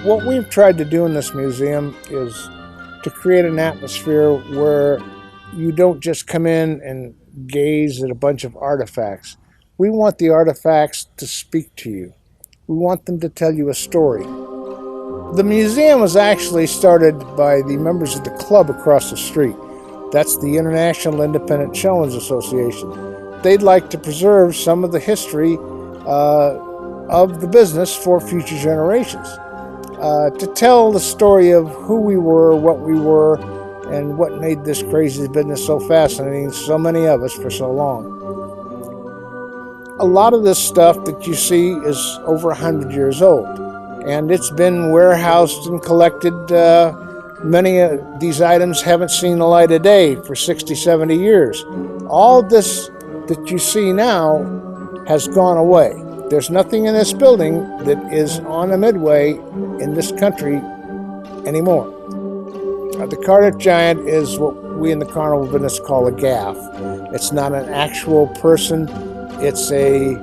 what we've tried to do in this museum is to create an atmosphere where you don't just come in and gaze at a bunch of artifacts. We want the artifacts to speak to you. We want them to tell you a story. The museum was actually started by the members of the club across the street. That's the International Independent Showmen's Association. They'd like to preserve some of the history of the business for future generations. To tell the story of who we were, what we were, and what made this crazy business so fascinating to so many of us for so long. A lot of this stuff that you see is over 100 years old, and it's been warehoused and collected. Many of these items haven't seen the light of day for 60, 70 years. All this that you see now has gone away. There's nothing in this building that is on a midway in this country anymore. The Cardiff Giant is what we in the carnival business call a gaff. It's not an actual person. It's a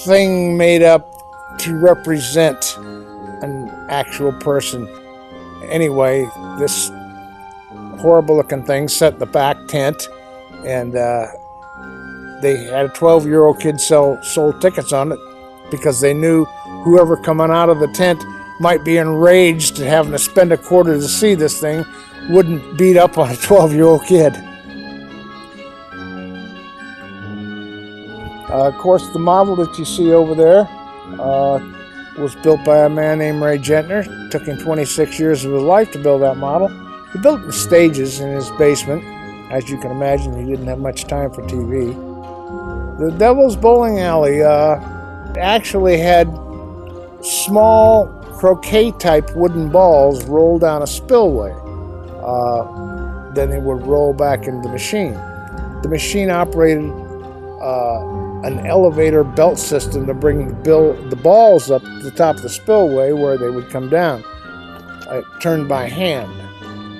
thing made up to represent an actual person. Anyway, this horrible looking thing set in the back tent, and they had a 12-year-old kid sold tickets on it because they knew whoever coming out of the tent might be enraged at having to spend a quarter to see this thing wouldn't beat up on a 12-year-old kid. Of course, the model that you see over there was built by a man named Ray Gentner. It took him 26 years of his life to build that model. He built it in stages in his basement. As you can imagine, he didn't have much time for TV. The Devil's Bowling Alley actually had small croquet-type wooden balls rolled down a spillway. Then they would roll back into the machine. The machine operated an elevator belt system to bring the balls up to the top of the spillway where they would come down. It turned by hand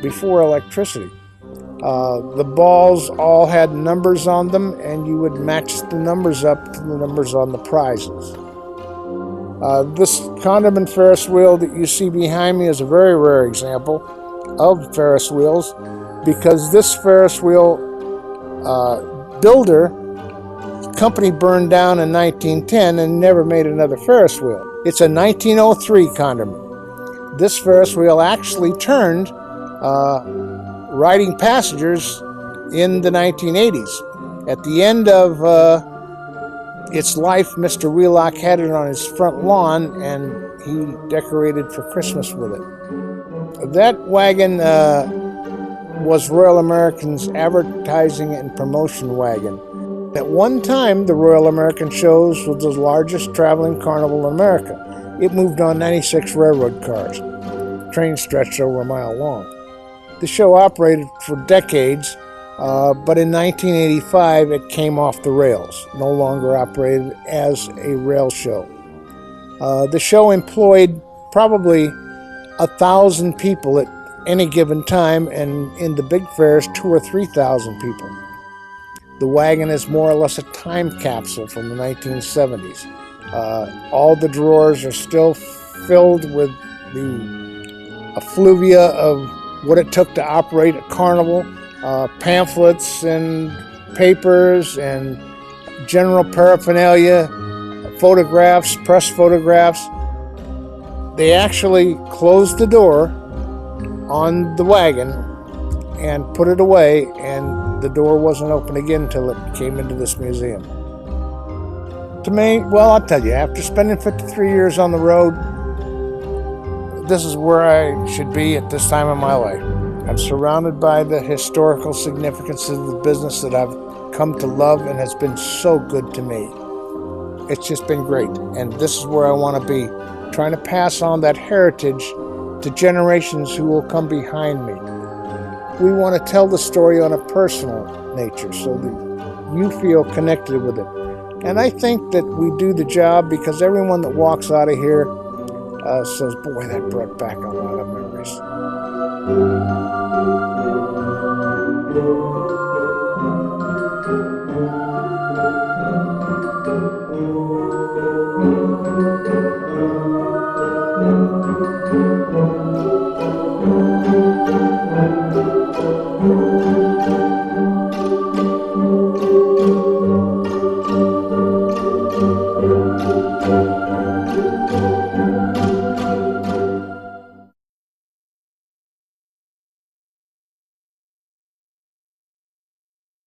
before electricity. The balls all had numbers on them, and you would match the numbers up to the numbers on the prizes. This condiment Ferris wheel that you see behind me is a very rare example of Ferris wheels, because this Ferris wheel builder company burned down in 1910 and never made another Ferris wheel. It's a 1903 condiment. This Ferris wheel actually turned riding passengers in the 1980s. At the end of its life, Mr. Wheelock had it on his front lawn, and he decorated for Christmas with it. That wagon was Royal American's advertising and promotion wagon. At one time, the Royal American shows was the largest traveling carnival in America. It moved on 96 railroad cars. Trains stretched over a mile long. The show operated for decades, but in 1985 it came off the rails, no longer operated as a rail show. The show employed probably 1,000 people at any given time, and in the big fairs 2,000 or 3,000 people. The wagon is more or less a time capsule from the 1970s. All the drawers are still filled with the effluvia of what it took to operate a carnival, pamphlets and papers and general paraphernalia, photographs, press photographs. They actually closed the door on the wagon and put it away, and the door wasn't open again until it came into this museum. To me, well, I'll tell you, after spending 53 years on the road, this is where I should be at this time in my life. I'm surrounded by the historical significance of the business that I've come to love and has been so good to me. It's just been great, and this is where I want to be, trying to pass on that heritage to generations who will come behind me. We want to tell the story on a personal nature so that you feel connected with it. And I think that we do the job, because everyone that walks out of here says, boy, that brought back a lot of memories.